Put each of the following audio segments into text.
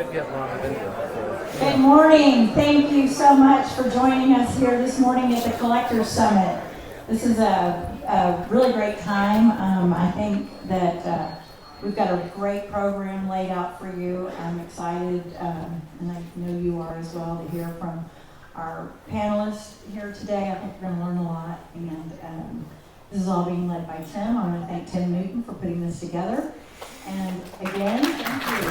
could get long video. Good morning. Thank you so much for joining us here this morning at the Collectors Summit. This is a really great time. I think that we've got a great program laid out for you. I'm excited, and I know you are as well, to hear from our panelists here today. I think we're going to learn a lot, and this is all being led by Tim. I want to thank Tim Newton for putting this together. And again, thank you.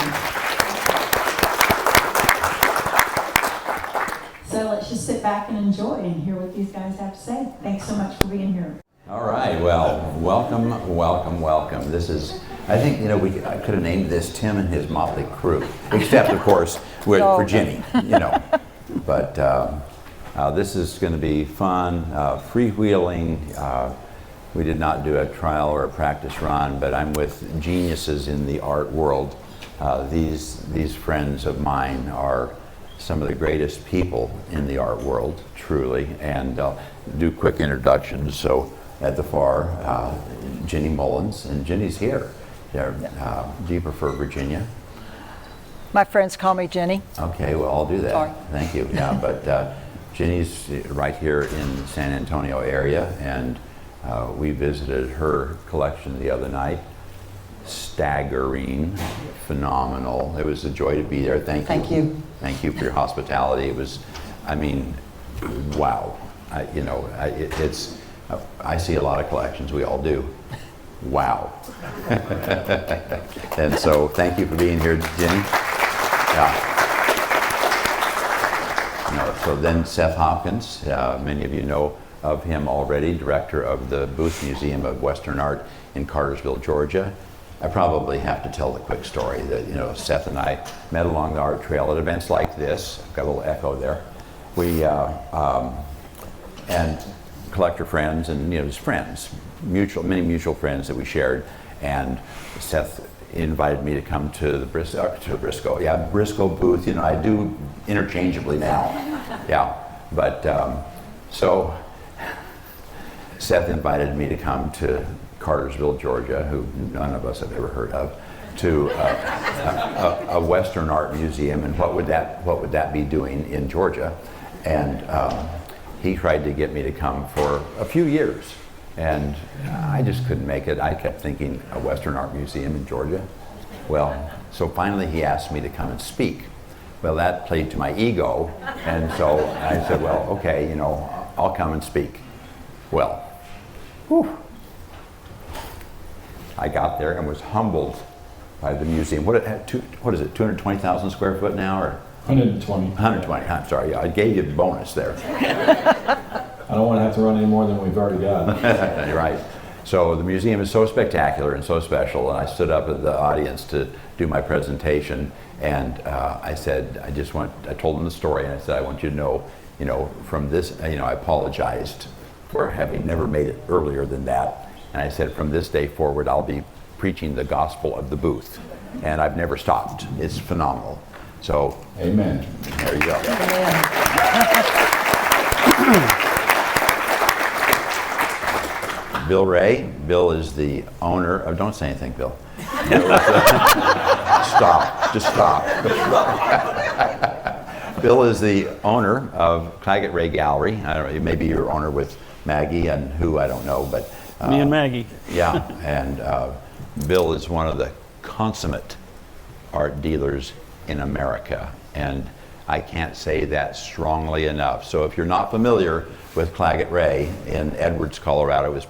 So let's just sit back and enjoy and hear what these guys have to say. Thanks so much for being here. All right, well, welcome. This is, I think, I could have named this Tim and his motley crew, except, of course, for Ginny, But this is going to be fun, freewheeling. We did not do a trial or a practice run, but I'm with geniuses in the art world. These friends of mine are some of the greatest people in the art world, truly, and I'll do quick introductions. So at the far, Ginny Mullins, and Ginny's here. Do you prefer Virginia? My friends call me Jenny. Okay, well, I'll do that. Sorry. Thank you. Yeah, but Ginny's right here in San Antonio area, and we visited her collection the other night. Staggering, phenomenal. It was a joy to be there. Thank you. Thank you for your hospitality. It was, wow. I see a lot of collections. We all do. Wow. And so thank you for being here, Jenny. So then Seth Hopkins, many of you know of him already, director of the Booth Museum of Western Art in Cartersville, Georgia. I probably have to tell the quick story that, Seth and I met along the art trail at events like this. I've got a little echo there. We, and collector friends and, just friends, many mutual friends that we shared. And Seth invited me to come to the Briscoe. Yeah, Briscoe booth, I do interchangeably now. Yeah, but so Seth invited me to come to Cartersville, Georgia, who none of us have ever heard of, to a Western art museum, and what would that be doing in Georgia? And he tried to get me to come for a few years, and I just couldn't make it. I kept thinking, a Western art museum in Georgia? Well, so finally he asked me to come and speak. Well, that played to my ego, and so I said, well, okay, I'll come and speak. Well, whew. I got there and was humbled by the museum. What is it, 220,000 square foot now, or? 120. 120, I'm sorry, I gave you the bonus there. I don't want to have to run any more than we've already got. Right. So the museum is so spectacular and so special, and I stood up at the audience to do my presentation, and I said, I told them the story, and I said, I want you to know, from this, I apologized for having never made it earlier than that. And I said, from this day forward, I'll be preaching the gospel of the booth. And I've never stopped. It's phenomenal. So, amen. There you go. Amen. Bill Ray. Bill is the owner of, don't say anything, Bill. Stop. Just stop. Bill is the owner of Clagget Ray Gallery. I don't know, maybe you're owner with Maggie and who, I don't know, but me and Maggie. Yeah, and Bill is one of the consummate art dealers in America, and I can't say that strongly enough. So if you're not familiar with Clagget Ray in Edwards, Colorado, it was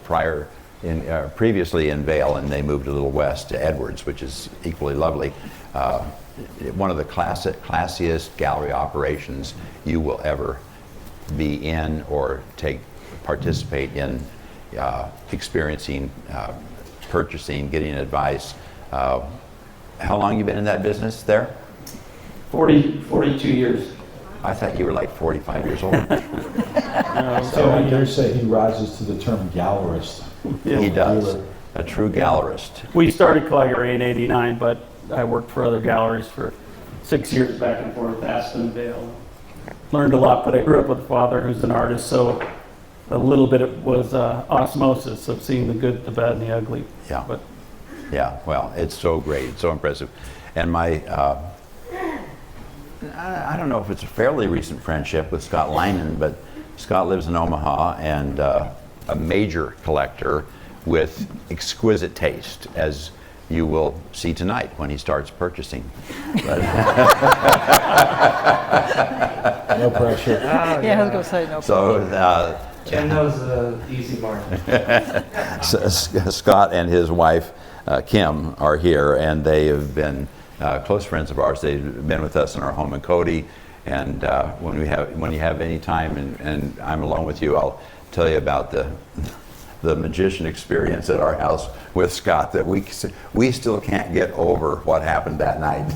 previously in Vail, and they moved a little west to Edwards, which is equally lovely. One of the classiest gallery operations you will ever be in or participate in. Experiencing, purchasing, getting advice. How long you been in that business there? 42 years. I thought you were like 45 years old. So I dare say he rises to the term gallerist. Yeah. He does. A true gallerist. We started Clagget Ray in '89, but I worked for other galleries for 6 years back and forth, Aspen, Vail. Learned a lot, but I grew up with a father who's an artist, so a little bit was osmosis of seeing the good, the bad, and the ugly. Yeah. Yeah, well, it's so great, it's so impressive. And my I don't know if it's a fairly recent friendship with Scott Leinen, but Scott lives in Omaha and a major collector with exquisite taste, as you will see tonight when he starts purchasing. But No pressure. Yeah, I was going to say no. so Ken knows the easy market. Scott and his wife Kim are here, and they have been close friends of ours. They've been with us in our home in Cody, and when you have any time and I'm alone with you, I'll tell you about the magician experience at our house with Scott that we still can't get over what happened that night.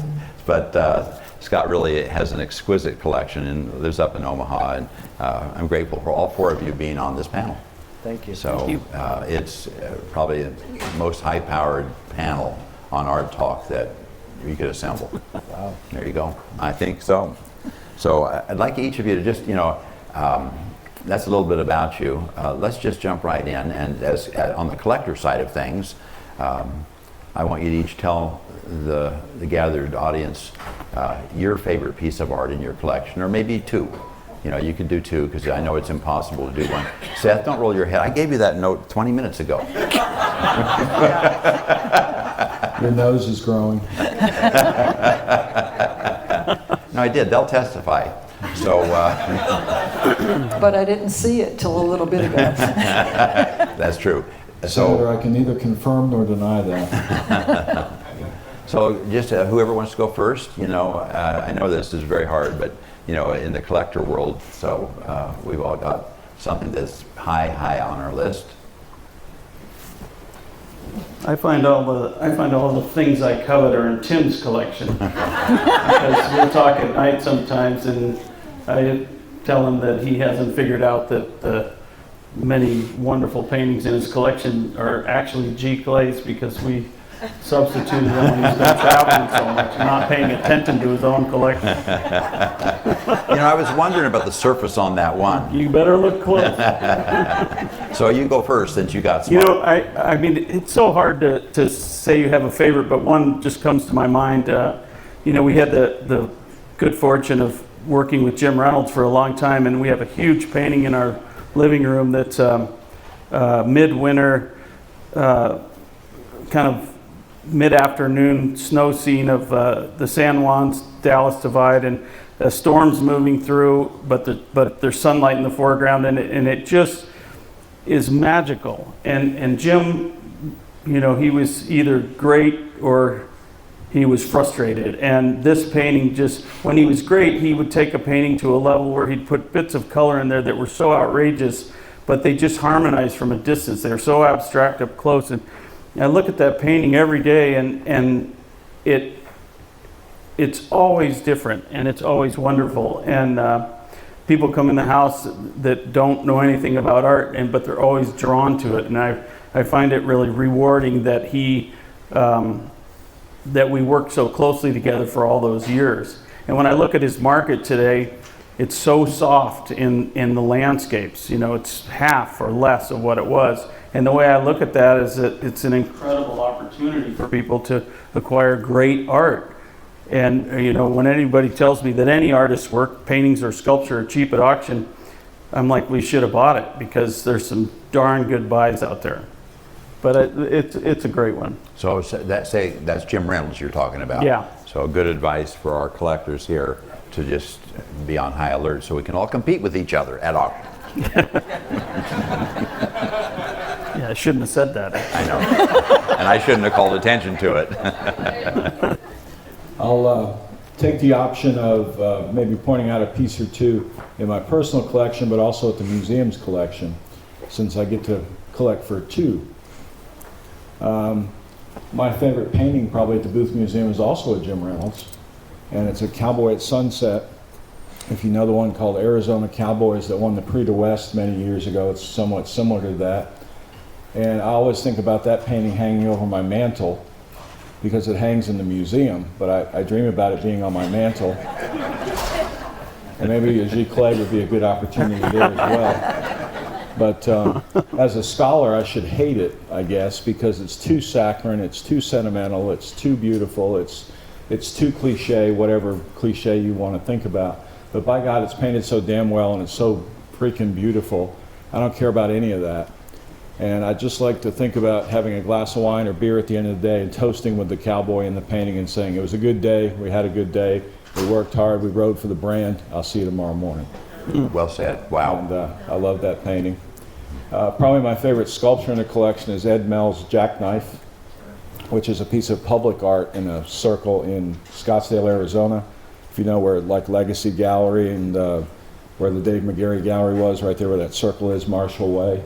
But Scott really has an exquisite collection and lives up in Omaha, and I'm grateful for all four of you being on this panel. Thank you. So it's probably the most high-powered panel on art talk that you could assemble. Wow. There you go. I think so. So I'd like each of you to just, that's a little bit about you. Let's just jump right in. And on the collector side of things, I want you to each tell the gathered audience your favorite piece of art in your collection, or maybe two. You can do two, because I know it's impossible to do one. Seth, don't roll your head. I gave you that note 20 minutes ago. Your nose is growing. No, I did. They'll testify. So, But I didn't see it till a little bit ago. that's true. Senator, I can neither confirm nor deny that. So just whoever wants to go first, I know this is very hard, but in the collector world, so we've all got something that's high on our list. I find all the things I covet are in Tim's collection. Because we'll talk at night sometimes, and I tell him that he hasn't figured out that the many wonderful paintings in his collection are actually G clays, because we substituted them when he's been traveling so much, not paying attention to his own collection. I was wondering about the surface on that one. You better look close. So you go first, since you got smart. I mean, it's so hard to say you have a favorite, but one just comes to my mind. We had the good fortune of working with Jim Reynolds for a long time, and we have a huge painting in our living room that's midwinter, kind of mid-afternoon snow scene of the San Juan's Dallas Divide, and storms moving through, but there's sunlight in the foreground, and it just is magical. And Jim, he was either great or he was frustrated. And this painting just, when he was great, he would take a painting to a level where he'd put bits of color in there that were so outrageous, but they just harmonized from a distance. They were so abstract up close. And I look at that painting every day, and it's always different, and it's always wonderful. And people come in the house that don't know anything about art, but they're always drawn to it. And I find it really rewarding that that we worked so closely together for all those years. And when I look at his market today, it's so soft in the landscapes. It's half or less of what it was. And the way I look at that is that it's an incredible opportunity for people to acquire great art. And when anybody tells me that any artist's work, paintings or sculpture, are cheap at auction, I'm like, we should have bought it, because there's some darn good buys out there. But it's a great one. So that's Jim Reynolds you're talking about. Yeah. So good advice for our collectors here, to just be on high alert so we can all compete with each other at auction. Yeah, I shouldn't have said that. I know. And I shouldn't have called attention to it. I'll take the option of maybe pointing out a piece or two in my personal collection, but also at the museum's collection, since I get to collect for two. My favorite painting probably at the Booth Museum is also a Jim Reynolds, and it's a Cowboy at Sunset. If you know the one called Arizona Cowboys that won the Prix de West many years ago, it's somewhat similar to that. And I always think about that painting hanging over my mantle, because it hangs in the museum, but I dream about it being on my mantle. And maybe a giclée would be a good opportunity there as well. But as a scholar, I should hate it, I guess, because it's too saccharine, it's too sentimental, it's too beautiful, it's it's too cliche, whatever cliche you want to think about. But by God, it's painted so damn well and it's so freaking beautiful. I don't care about any of that. And I just like to think about having a glass of wine or beer at the end of the day and toasting with the cowboy in the painting and saying, it was a good day, we had a good day, we worked hard, we rode for the brand, I'll see you tomorrow morning. Well said. Wow. And I love that painting. Probably my favorite sculpture in the collection is Ed Mell's Jackknife, which is a piece of public art in a circle in Scottsdale, Arizona. If you know where like Legacy Gallery and where the Dave McGarry Gallery was, right there where that circle is, Marshall Way.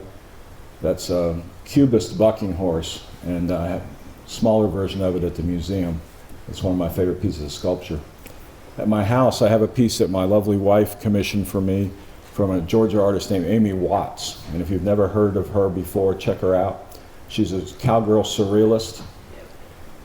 That's a Cubist bucking horse, and I have a smaller version of it at the museum. It's one of my favorite pieces of sculpture. At my house, I have a piece that my lovely wife commissioned for me from a Georgia artist named Amy Watts. And if you've never heard of her before, check her out. She's a cowgirl surrealist.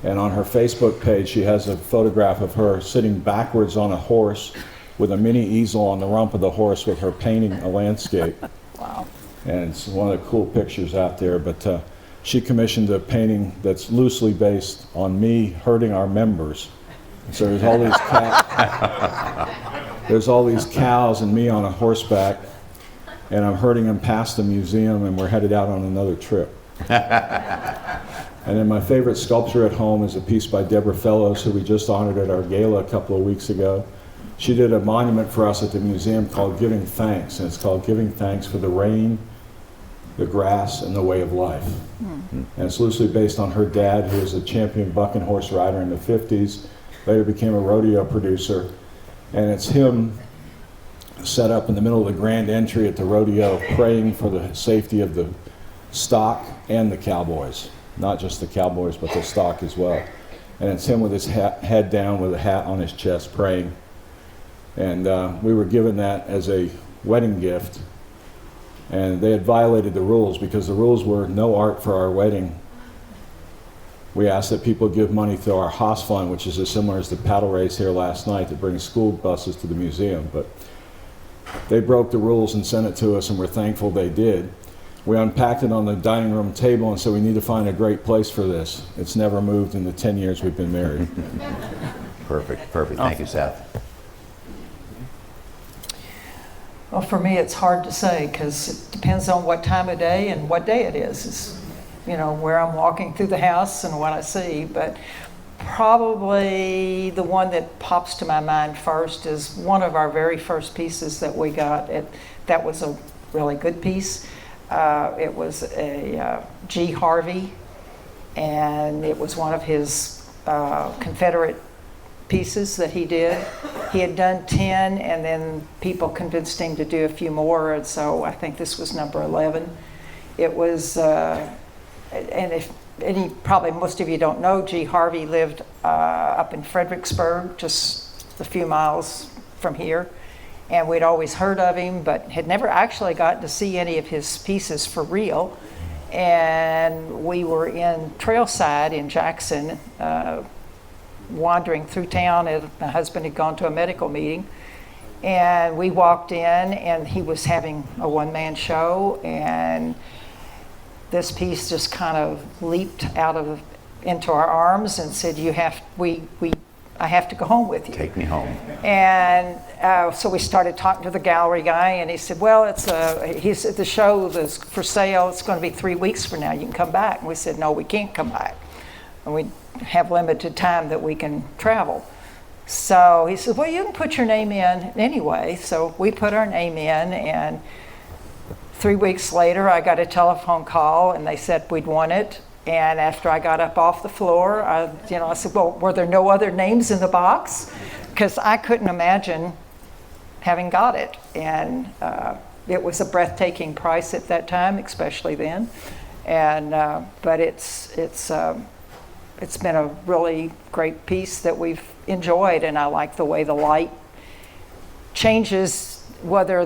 And on her Facebook page, she has a photograph of her sitting backwards on a horse with a mini easel on the rump of the horse with her painting a landscape. Wow. And it's one of the cool pictures out there. But she commissioned a painting that's loosely based on me herding our members. So there's all these there's all these cows and me on a horseback, and I'm herding them past the museum, and we're headed out on another trip. And then my favorite sculpture at home is a piece by Deborah Fellows, who we just honored at our gala a couple of weeks ago. She did a monument for us at the museum called Giving Thanks, and it's called Giving Thanks for the Rain, the Grass, and the Way of Life. And it's loosely based on her dad, who was a champion bucking horse rider in the 50s, later became a rodeo producer. And it's him set up in the middle of the grand entry at the rodeo, praying for the safety of the stock and the cowboys. Not just the cowboys, but the stock as well. And it's him with his head down with a hat on his chest praying. And we were given that as a wedding gift. And they had violated the rules, because the rules were no art for our wedding. We asked that people give money to our Haas Fund, which is as similar as the paddle race here last night that brings school buses to the museum. But they broke the rules and sent it to us, and we're thankful they did. We unpacked it on the dining room table and said we need to find a great place for this. It's never moved in the 10 years we've been married. Perfect. Thank you, Seth. Well, for me, it's hard to say because it depends on what time of day and what day it is. It's, you know, where I'm walking through the house and what I see. But probably the one that pops to my mind first is one of our very first pieces that we got. That was a really good piece. It was a G. Harvey, and it was one of his Confederate pieces that he did. He had done 10, and then people convinced him to do a few more, and so I think this was number 11. It was, probably most of you don't know, G. Harvey lived up in Fredericksburg, just a few miles from here. And we'd always heard of him, but had never actually gotten to see any of his pieces for real. And we were in Trailside in Jackson, wandering through town, and my husband had gone to a medical meeting. And we walked in, and he was having a one-man show, and this piece just kind of leaped into our arms and said, I have to go home with you. Take me home. And so we started talking to the gallery guy, and he said, well, he said, the show is for sale, it's going to be 3 weeks from now, you can come back. And we said, no, we can't come back. And we have limited time that we can travel. So he said, well, you can put your name in anyway. So we put our name in, and 3 weeks later, I got a telephone call, and they said we'd won it. And after I got up off the floor, I said, well, were there no other names in the box? Because I couldn't imagine having got it. And it was a breathtaking price at that time, especially then. And but it's been a really great piece that we've enjoyed, and I like the way the light changes, whether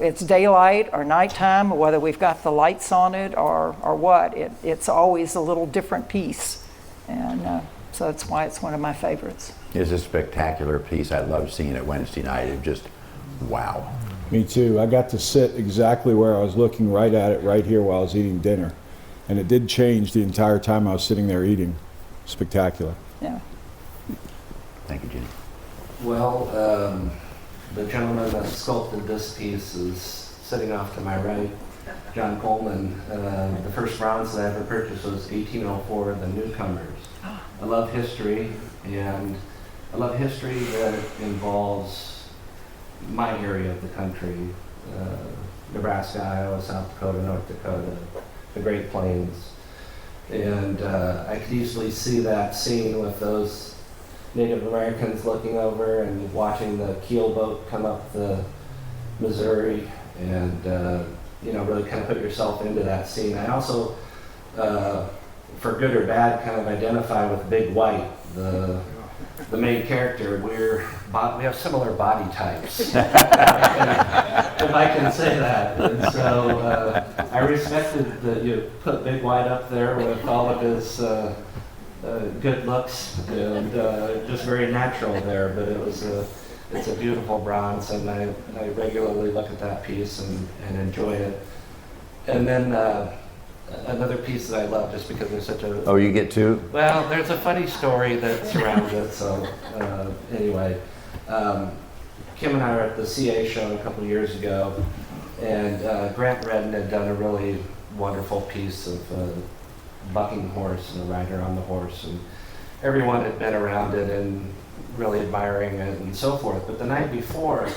it's daylight or nighttime, or whether we've got the lights on it or what. It's always a little different piece, and so that's why it's one of my favorites. It's a spectacular piece. I loved seeing it Wednesday night. It just, wow. Me too. I got to sit exactly where I was looking right at it right here while I was eating dinner. And it did change the entire time I was sitting there eating. Spectacular. Yeah. Well, the gentleman that sculpted this piece is sitting off to my right, John Coleman. The first bronze that I ever purchased was 1804, The Newcomers. I love history, and I love history that involves my area of the country, Nebraska, Iowa, South Dakota, North Dakota, the Great Plains. And I could easily see that scene with those Native Americans looking over and watching the keel boat come up the Missouri, and really kind of put yourself into that scene. I also, for good or bad, kind of identify with Big White, the main character. We have similar body types, if I can say that. And so I respected that you put Big White up there with all of his good looks, and just very natural there. But it's a beautiful bronze, and I regularly look at that piece and enjoy it. And then another piece that I love, just because there's such a... Oh, you get two? Well, there's a funny story that surrounds it, so anyway. Kim and I were at the CA show a couple years ago, and Grant Redden had done a really wonderful piece of a bucking horse and a rider on the horse, and everyone had been around it and really admiring it and so forth. But the night before,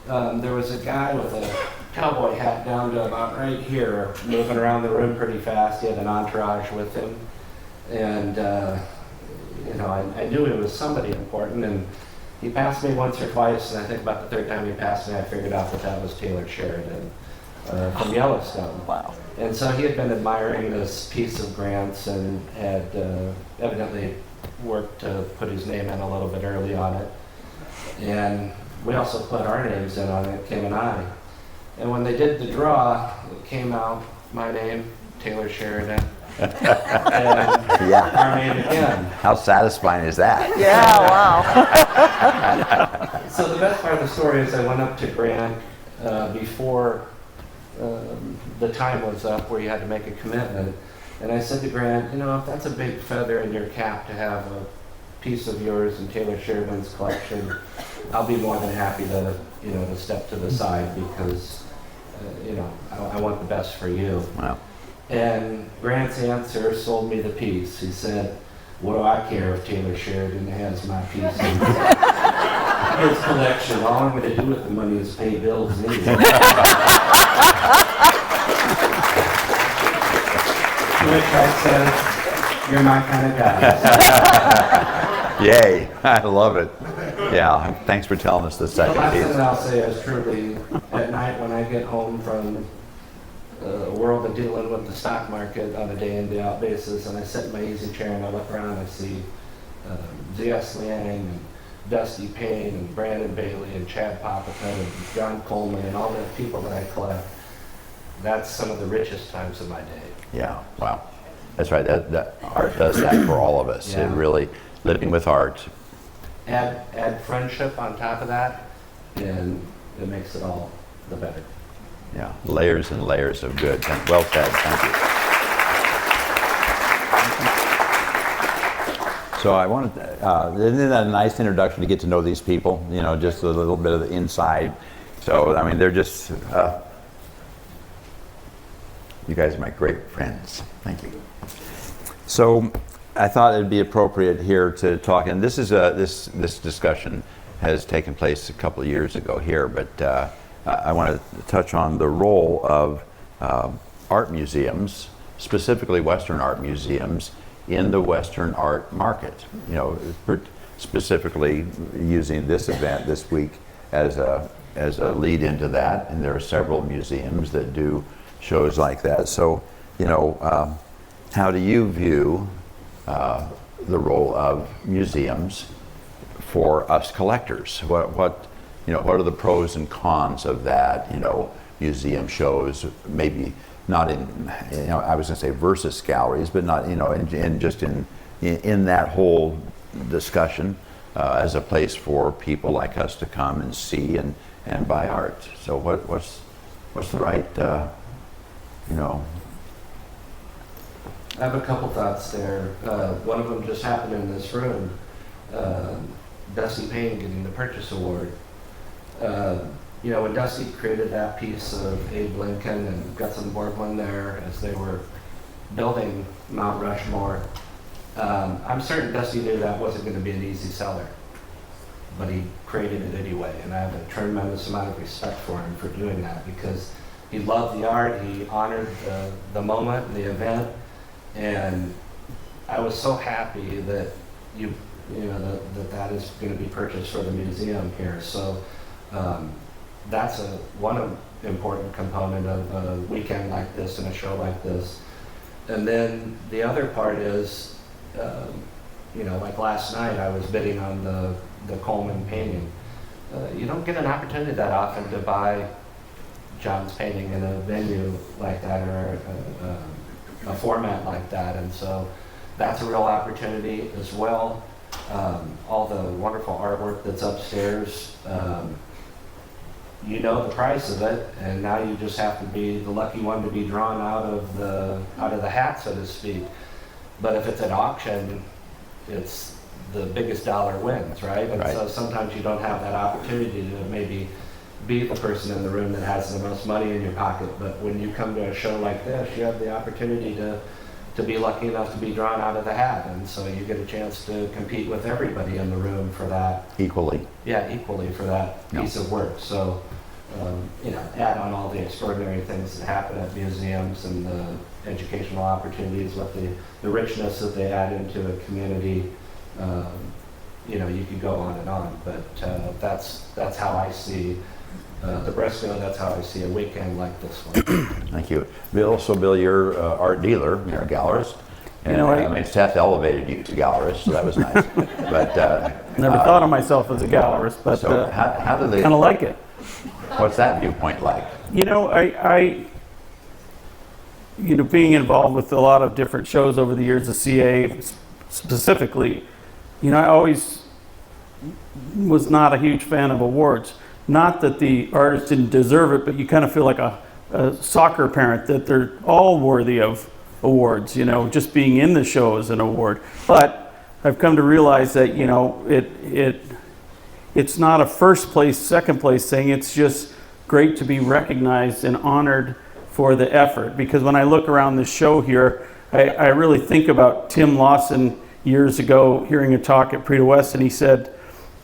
there was a guy with a cowboy hat down to about right here, moving around the room pretty fast. He had an entourage with him, and I knew he was somebody important. And he passed me once or twice, and I think about the third time he passed me, I figured out that was Taylor Sheridan from Yellowstone. Wow. And so he had been admiring this piece of Grant's and had evidently worked to put his name in a little bit early on it. And we also put our names in on it, Kim and I. And when they did the draw, it came out my name, Taylor Sheridan, and Yeah. our name again. How satisfying is that? Yeah, wow. So the best part of the story is I went up to Grant before the time was up where you had to make a commitment. And I said to Grant, if that's a big feather in your cap to have a piece of yours in Taylor Sheridan's collection, I'll be more than happy to step to the side, because, I want the best for you. Wow. And Grant's answer sold me the piece. He said, what do I care if Taylor Sheridan has my piece in his collection? All I'm going to do with the money is pay bills anyway. To which I said, you're my kind of guy. Yay. I love it. Yeah. Thanks for telling us the The second last thing piece. that I'll say is truly, at night when I get home from a world of dealing with the stock market on a day in, day out basis, and I sit in my easy chair and I look around and I see Z.S. Leinen and Dusty Payne and Brandon Bailey and Chad Popicott and John Coleman and all the people that I collect, that's some of the richest times of my day. Yeah. Wow. That's right. That art does that for all of us. Yeah. It really, living with art. Add friendship on top of that, and it makes it all the better. Yeah. Layers and layers of good. Well said. Thank you. So I wanted, isn't that a nice introduction to get to know these people? Just a little bit of the inside. So, I mean, they're just, you guys are my great friends. Thank you. So I thought it'd be appropriate here to talk, and this is this discussion has taken place a couple of years ago here, but I want to touch on the role of art museums, specifically Western art museums, in the Western art market. Specifically using this event this week as a lead into that, and there are several museums that do shows like that. So, how do you view the role of museums for us collectors? What are the pros and cons of that? Museum shows, maybe not in, I was going to say versus galleries, but not, in that whole discussion as a place for people like us to come and see and buy art. So what's the right, I have a couple thoughts there. One of them just happened in this room. Dusty Payne getting the Purchase Award. You know, when Dusty created that piece of Abe Lincoln and Gutzon Borglum there as they were building Mount Rushmore, I'm certain Dusty knew that wasn't going to be an easy seller, but he created it anyway, and I have a tremendous amount of respect for him for doing that, because he loved the art, he honored the moment, the event, and I was so happy that you know that is going to be purchased for the museum here. So that's one important component of a weekend like this and a show like this. And then the other part is, you know, like last night I was bidding on the Coleman painting. You don't get an opportunity that often to buy John's painting in a venue like that, or a format like that, and so that's a real opportunity as well. All the wonderful artwork that's upstairs, you know the price of it, and now you just have to be the lucky one to be drawn out of the hat, so to speak. But if it's at auction, it's the biggest dollar wins, right? And so sometimes you don't have that opportunity to maybe be the person in the room that has the most money in your pocket. But when you come to a show like this, you have the opportunity to be lucky enough to be drawn out of the hat, and so you get a chance to compete with everybody in the room for that. Equally. Yeah, equally for that piece of work. So, you know, add on all the extraordinary things that happen at museums and the educational opportunities with the richness that they add into a community. You know, you could go on and on, but that's how I see the Briscoe. That's how I see a weekend like this one. Thank you. Bill, so Bill, you're an art dealer, you're a gallerist. And, You know, I mean, Seth elevated you to gallerist, so that was nice. But Never thought of myself as a gallerist, but so how do they? kind of like it. What's that viewpoint like? You know, I you know, being involved with a lot of different shows over the years, the CA specifically, you know, I always was not a huge fan of awards. Not that the artist didn't deserve it, but you kind of feel like a soccer parent, that they're all worthy of awards, you know, just being in the show is an award. But I've come to realize that, you know, it's not a first place, second place thing. It's just great to be recognized and honored for the effort. Because when I look around this show here, I really think about Tim Lawson years ago, hearing a talk at Prix de West, and he said,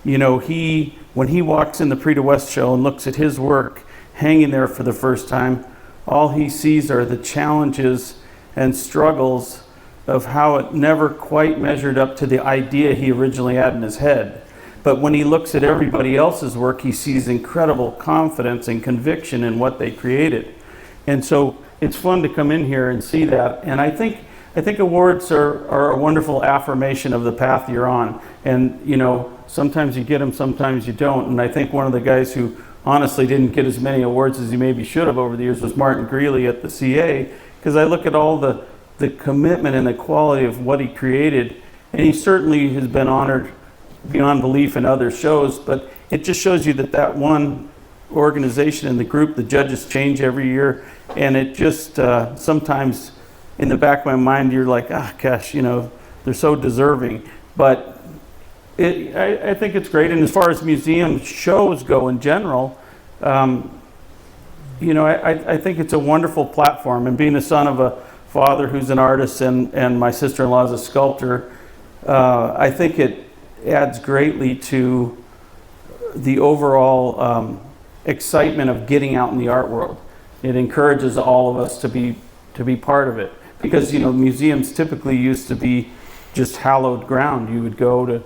you know, when he walks in the Prix de West show and looks at his work hanging there for the first time, all he sees are the challenges and struggles of how it never quite measured up to the idea he originally had in his head. But when he looks at everybody else's work, he sees incredible confidence and conviction in what they created. And so it's fun to come in here and see that. And I think awards are a wonderful affirmation of the path you're on. And, you know, sometimes you get them, sometimes you don't. And I think one of the guys who honestly didn't get as many awards as he maybe should have over the years was Martin Greeley at the CA, because I look at all the commitment and the quality of what he created, and he certainly has been honored beyond belief in other shows, but it just shows you that one organization and the group, the judges change every year, and it just sometimes in the back of my mind you're like, gosh, you know, they're so deserving. But I think it's great. And as far as museum shows go in general, you know, I think it's a wonderful platform. And being the son of a father who's an artist and my sister-in-law is a sculptor, I think it adds greatly to the overall excitement of getting out in the art world. It encourages all of us to be part of it, because, you know, museums typically used to be just hallowed ground. You would go to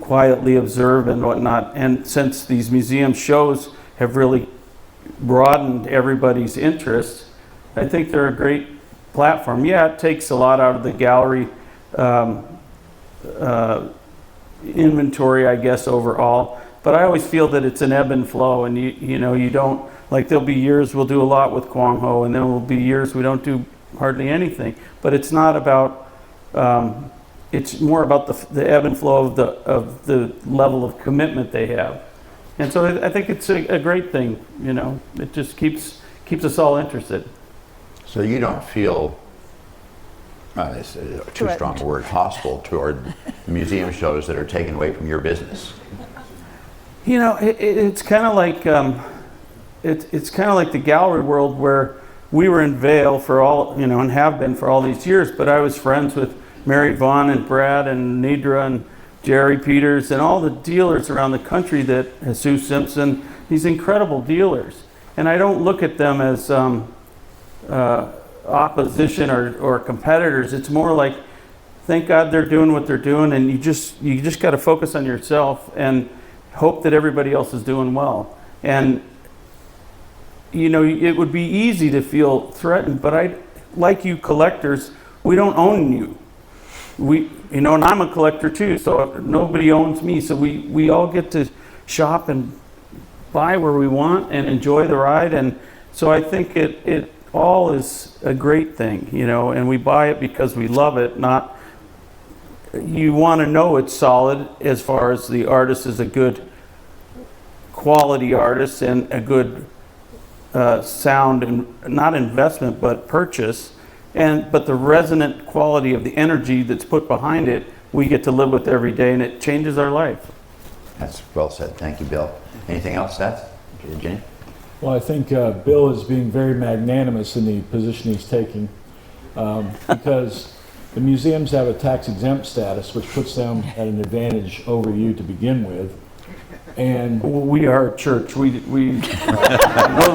quietly observe and whatnot. And since these museum shows have really broadened everybody's interest, I think they're a great platform. Yeah, it takes a lot out of the gallery inventory, I guess, overall. But I always feel that it's an ebb and flow, and you know, you don't, like, there'll be years we'll do a lot with Kwang Ho, and then there'll be years we don't do hardly anything. But it's not about, it's more about the ebb and flow of the level of commitment they have. And so I think it's a great thing, you know. It just keeps us all interested. So you don't feel It's too strong a word, hostile toward museum shows that are taken away from your business. You know, it's kind of like it's kind of like the gallery world, where we were in Vail for all, you know, and have been for all these years. But I was friends with Mary Vaughn and Brad and Nidra and Jerry Peters and all the dealers around the country, that Jesus Simpson, these incredible dealers. And I don't look at them as opposition or competitors. It's more like, thank God they're doing what they're doing, and you just got to focus on yourself and hope that everybody else is doing well. And you know, it would be easy to feel threatened, but like you collectors, we don't own you. You know, and I'm a collector too, so nobody owns me. So we all get to shop and buy where we want and enjoy the ride. And so I think it all is a great thing, you know, and we buy it because we love it, not, you want to know it's solid as far as the artist is a good quality artist and a good sound, and not investment, but purchase. But the resonant quality of the energy that's put behind it, we get to live with every day, and it changes our life. That's well said. Thank you, Bill. Anything else, Seth? Jenny? Well, I think Bill is being very magnanimous in the position he's taking, because the museums have a tax exempt status, which puts them at an advantage over you to begin with. And We are a church. We know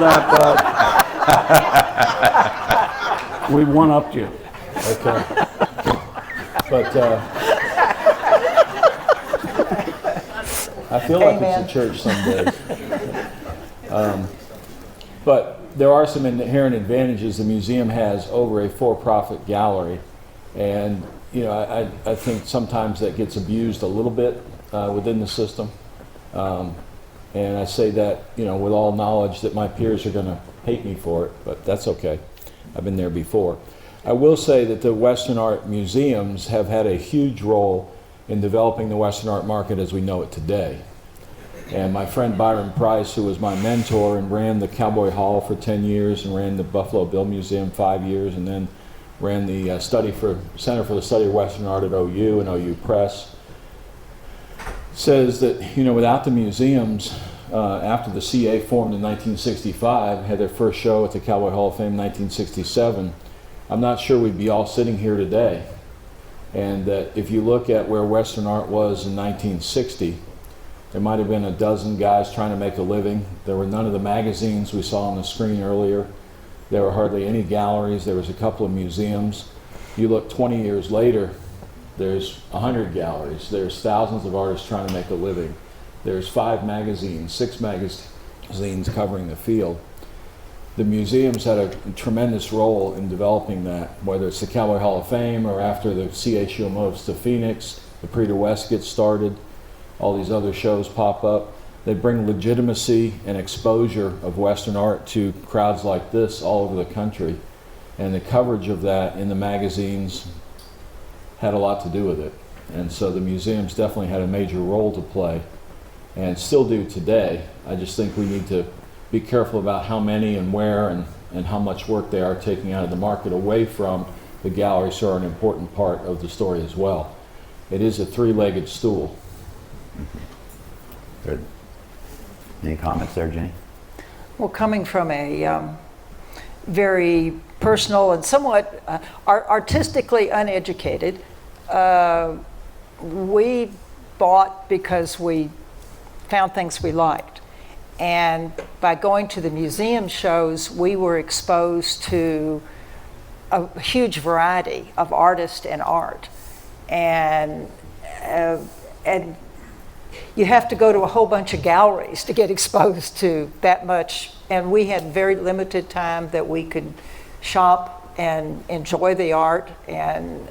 that, but we one-upped you. okay, but I feel like Amen. it's a church some days. But there are some inherent advantages the museum has over a for-profit gallery, and you know, I think sometimes that gets abused a little bit within the system. And I say that, you know, with all knowledge that my peers are going to hate me for it, but that's okay. I've been there before. I will say that the Western art museums have had a huge role in developing the Western art market as we know it today. And my friend Byron Price, who was my mentor and ran the Cowboy Hall for 10 years and ran the Buffalo Bill Museum 5 years, and then ran the Center for the Study of Western Art at OU and OU Press, says that, you know, without the museums, after the CA formed in 1965, had their first show at the Cowboy Hall of Fame in 1967, I'm not sure we'd be all sitting here today. And that if you look at where Western art was in 1960, there might have been a dozen guys trying to make a living. There were none of the magazines we saw on the screen earlier. There were hardly any galleries. There was a couple of museums. You look 20 years later, there's 100 galleries. There's thousands of artists trying to make a living. There's 5 magazines, 6 magazines covering the field. The museums had a tremendous role in developing that, whether it's the Cowboy Hall of Fame or after the CA show moves to Phoenix, the Prix de West gets started, all these other shows pop up. They bring legitimacy and exposure of Western art to crowds like this all over the country. And the coverage of that in the magazines had a lot to do with it. And so the museums definitely had a major role to play, and still do today. I just think we need to be careful about how many and where and how much work they are taking out of the market away from the galleries, who are an important part of the story as well. It is a 3-legged stool. Good. Any comments there, Jenny? Well, coming from a very personal and somewhat artistically uneducated, we bought because we found things we liked. And by going to the museum shows, we were exposed to a huge variety of artists and art. And you have to go to a whole bunch of galleries to get exposed to that much. And we had very limited time that we could shop and enjoy the art. And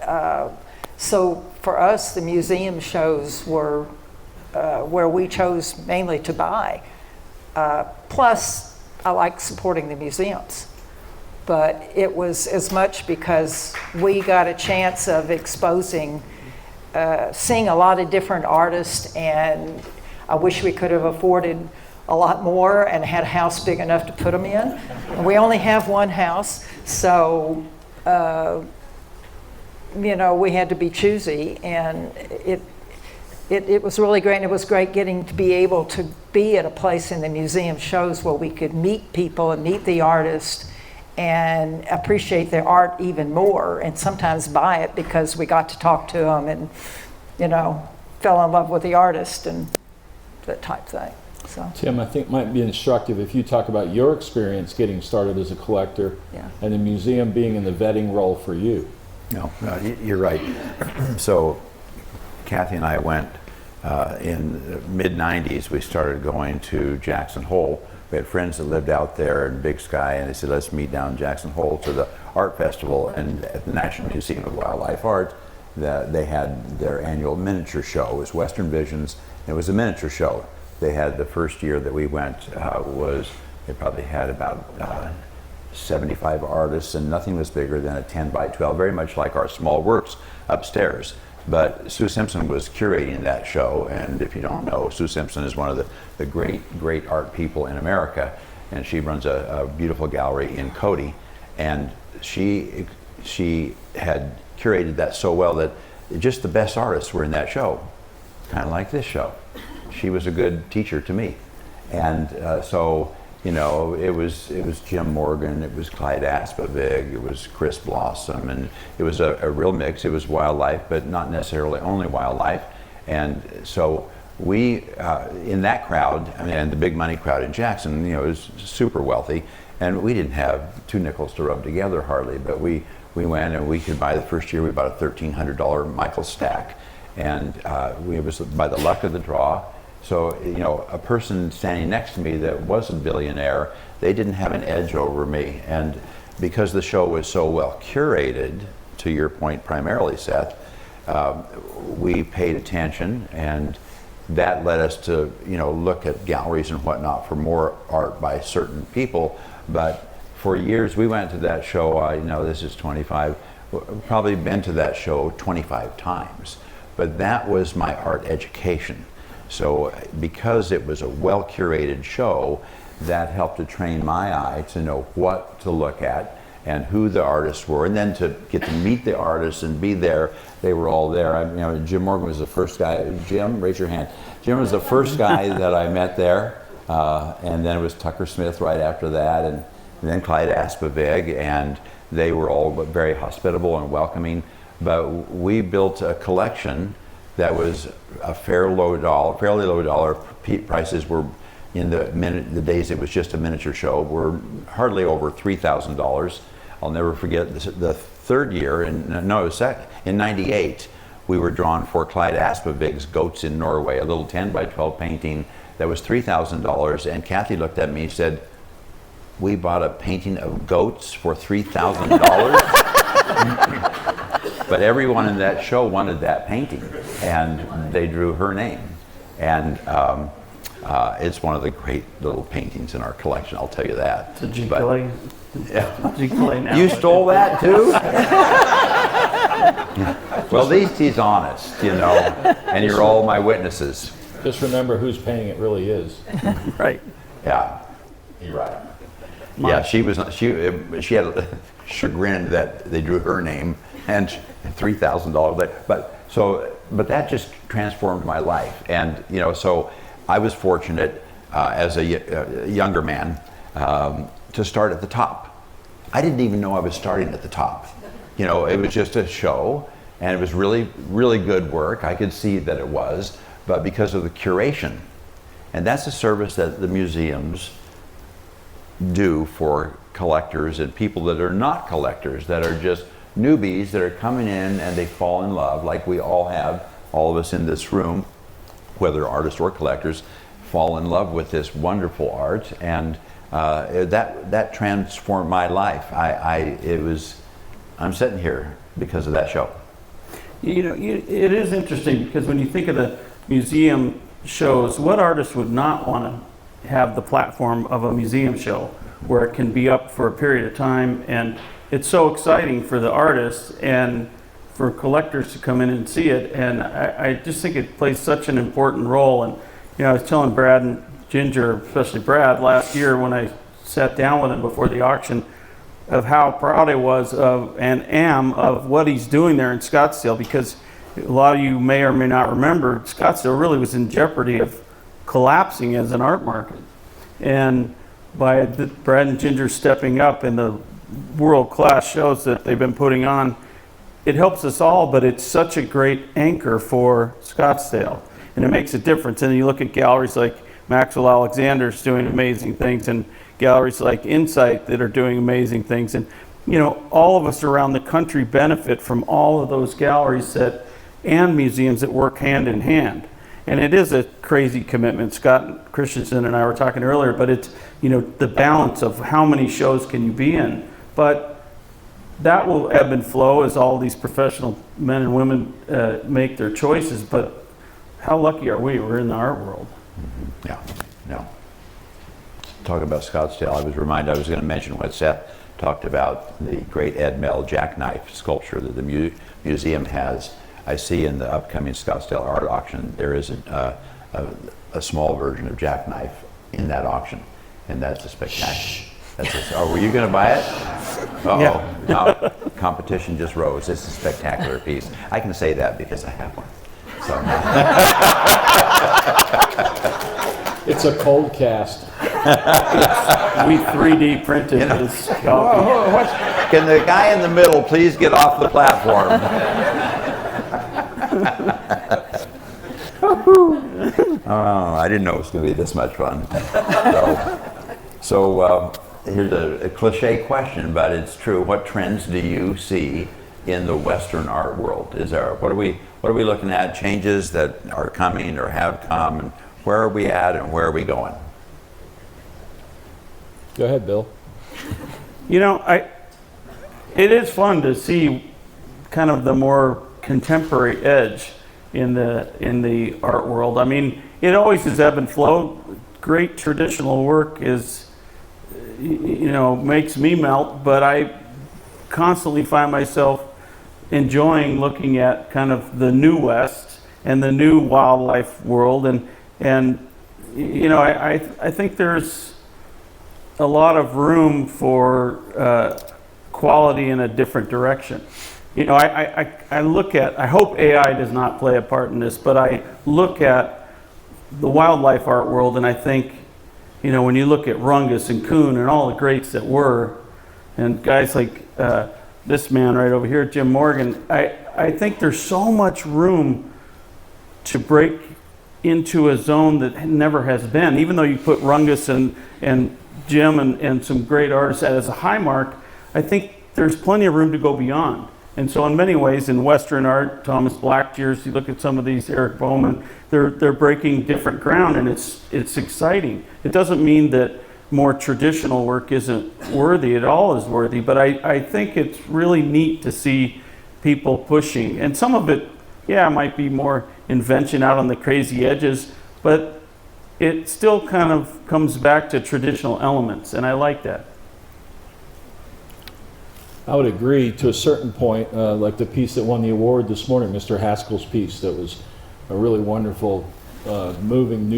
so for us, the museum shows were where we chose mainly to buy. Plus, I like supporting the museums. But it was as much because we got a chance of exposing, seeing a lot of different artists, and I wish we could have afforded a lot more and had a house big enough to put them in. And we only have one house, so we had to be choosy, and it was really great. And it was great getting to be able to be at a place in the museum shows where we could meet people and meet the artists and appreciate their art even more, and sometimes buy it because we got to talk to them and, fell in love with the artist and that type thing. So. Tim, I think might be instructive if you talk about your experience getting started as a collector, Yeah. and the museum being in the vetting role for you. No, you're right. So Kathy and I went in the mid-90s. We started going to Jackson Hole. We had friends that lived out there in Big Sky, and they said, let's meet down Jackson Hole to the art festival. And at the National Museum of Wildlife Art, they had their annual miniature show. It was Western Visions, and it was a miniature show. They had the first year that we went they probably had about 75 artists, and nothing was bigger than a 10 by 12, very much like our small works upstairs. But Sue Simpson was curating that show, and if you don't know, Sue Simpson is one of the great art people in America, and she runs a beautiful gallery in Cody, and she had curated that so well that just the best artists were in that show, kind of like this show. She was a good teacher to me, and so it was Jim Morgan, it was Clyde Aspavig, it was Chris Blossom, and it was a real mix. It was wildlife, but not necessarily only wildlife. And so we, in that crowd, and the big money crowd in Jackson, was super wealthy, and we didn't have 2 nickels to rub together hardly, but we went, and we could buy, the first year we bought a $1,300 Michael stack, and it was by the luck of the draw. So, a person standing next to me that was a billionaire, they didn't have an edge over me. And because the show was so well curated, to your point primarily, Seth, we paid attention, and that led us to, look at galleries and whatnot for more art by certain people. But for years, we went to that show, this is 25, probably been to that show 25 times. But that was my art education. So because it was a well-curated show, that helped to train my eye to know what to look at and who the artists were, and then to get to meet the artists and be there. They were all there. Jim Morgan was the first guy. Jim, raise your hand. Jim was the first guy that I met there, and then it was Tucker Smith right after that, and then Clyde Aspavig, and they were all very hospitable and welcoming. But we built a collection that was a fairly low dollar. Prices were, in the days it was just a miniature show, were hardly over $3,000. I'll never forget the third year, in 98, we were drawn for Clyde Aspavig's Goats in Norway, a little 10 by 12 painting that was $3,000. And Kathy looked at me and said, we bought a painting of goats for $3,000? But everyone in that show wanted that painting, and they drew her name. And it's one of the great little paintings in our collection, I'll tell you that. You stole that too? Well, he's honest, and you're all my witnesses. Just remember whose painting it really is. Right. Yeah, you're right. Yeah, she had a chagrin that they drew her name and $3,000. But that just transformed my life, and so I was fortunate as a younger man to start at the top. I didn't even know I was starting at the top. It was just a show, and it was really, really good work. I could see that it was, but because of the curation, and that's a service that the museums do for collectors and people that are not collectors, that are just newbies that are coming in and they fall in love, like we all have, all of us in this room, whether artists or collectors, fall in love with this wonderful art, and that transformed my life. I'm sitting here because of that show. It is interesting because when you think of the museum shows, what artist would not want to have the platform of a museum show where it can be up for a period of time, and it's so exciting for the artists and for collectors to come in and see it. And I just think it plays such an important role. And I was telling Brad and Ginger, especially Brad, last year when I sat down with him before the auction, of how proud I was of and am of what he's doing there in Scottsdale, because a lot of you may or may not remember, Scottsdale really was in jeopardy of collapsing as an art market. And by Brad and Ginger stepping up and the world-class shows that they've been putting on, it helps us all, but it's such a great anchor for Scottsdale. And it makes a difference. And you look at galleries like Maxwell Alexander's doing amazing things, and galleries like Insight that are doing amazing things. And, you know, all of us around the country benefit from all of those galleries and museums that work hand in hand. And it is a crazy commitment. Scott Christensen and I were talking earlier, but it's, you know, the balance of how many shows can you be in. But that will ebb and flow as all these professional men and women make their choices. But how lucky are we? We're in the art world. Yeah, no. Talk about Scottsdale, I was reminded, I was going to mention what Seth talked about, the great Ed Mell jackknife sculpture that the museum has. I see in the upcoming Scottsdale art auction, there is a small version of jackknife in that auction, and that's a spectacular. Oh, were you going to buy it? Uh-oh, Yeah. No, competition just rose. It's a spectacular piece. I can say that because I have one. So. It's a cold cast. We 3D printed this copy. Can the guy in the middle please get off the platform? Oh, I didn't know it was going to be this much fun. So here's a cliche question, but it's true. What trends do you see in the Western art world? What are we looking at? Changes that are coming or have come, and where are we at, and where are we going? Go ahead, Bill. You know, it is fun to see kind of the more contemporary edge in the art world. I mean, it always is ebb and flow. Great traditional work is, you know, makes me melt, but I constantly find myself enjoying looking at kind of the new West and the new wildlife world, and you know, I think there's a lot of room for quality in a different direction. You know, I look at, I hope AI does not play a part in this, but I look at the wildlife art world and I think, you know, when you look at Rungus and Kuhn and all the greats that were, and guys like this man right over here, Jim Morgan, I think there's so much room to break into a zone that never has been. Even though you put Rungus and Jim and some great artists as a high mark, I think there's plenty of room to go beyond. And so in many ways in Western art, Thomas Blacktears, you look at some of these, Eric Bowman, they're breaking different ground, and it's exciting. It doesn't mean that more traditional work isn't worthy. It all is worthy, but I think it's really neat to see people pushing. And some of it, yeah, might be more invention out on the crazy edges, but it still kind of comes back to traditional elements, and I like that. I would agree to a certain point, like the piece that won the award this morning, Mr. Haskell's piece, that was a really wonderful moving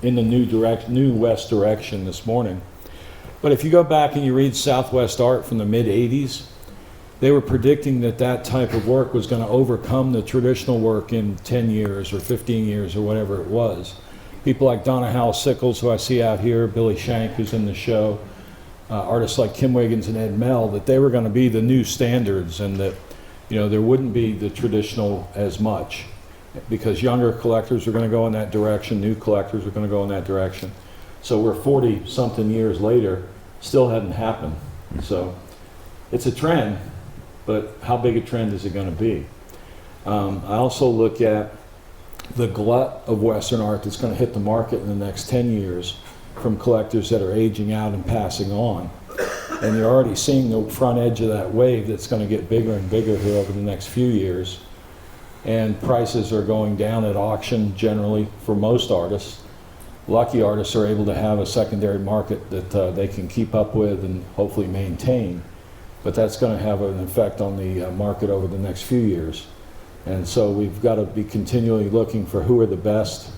in the new west direction this morning. But if you go back and you read Southwest art from the mid-'80s, they were predicting that type of work was going to overcome the traditional work in 10 years or 15 years or whatever it was. People like Donna Howell Sickles, who I see out here, Billy Shank, who's in the show, artists like Kim Wiggins and Ed Mell, that they were going to be the new standards, and that, you know, there wouldn't be the traditional as much, because younger collectors are going to go in that direction, new collectors are going to go in that direction. So we're 40-something years later, still hadn't happened. So it's a trend, but how big a trend is it going to be? I also look at the glut of Western art that's going to hit the market in the next 10 years from collectors that are aging out and passing on. And you're already seeing the front edge of that wave that's going to get bigger and bigger here over the next few years. And prices are going down at auction generally for most artists. Lucky artists are able to have a secondary market that they can keep up with and hopefully maintain. But that's going to have an effect on the market over the next few years. And so we've got to be continually looking for who are the best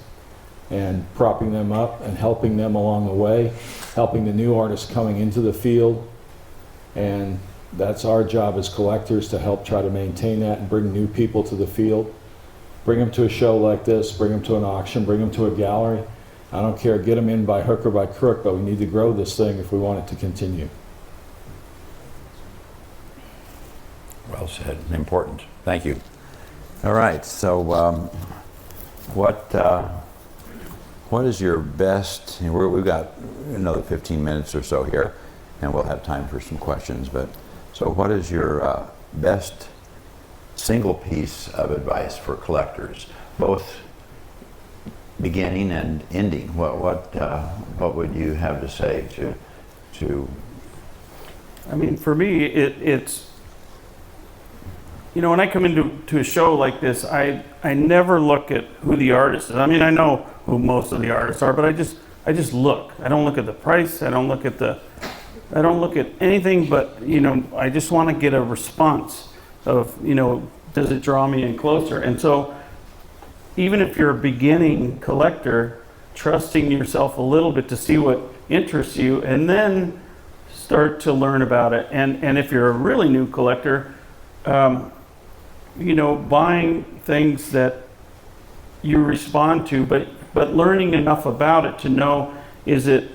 and propping them up and helping them along the way, helping the new artists coming into the field, And that's our job as collectors, to help try to maintain that and bring new people to the field. Bring them to a show like this, bring them to an auction, bring them to a gallery. I don't care, get them in by hook or by crook, but we need to grow this thing if we want it to continue. Well said, important. Thank you. All right, so what is your best, we've got another 15 minutes or so here, and we'll have time for some questions, but so what is your best single piece of advice for collectors, both beginning and ending? What would you have to say to I mean, for me, it's, you know, when I come into a show like this, I never look at who the artist is. I mean, I know who most of the artists are, but I just look. I don't look at the price. I don't look at anything, but, you know, I just want to get a response of, you know, does it draw me in closer? And so even if you're a beginning collector, trusting yourself a little bit to see what interests you, and then start to learn about it. And if you're a really new collector, you know, buying things that you respond to, but learning enough about it to know, is it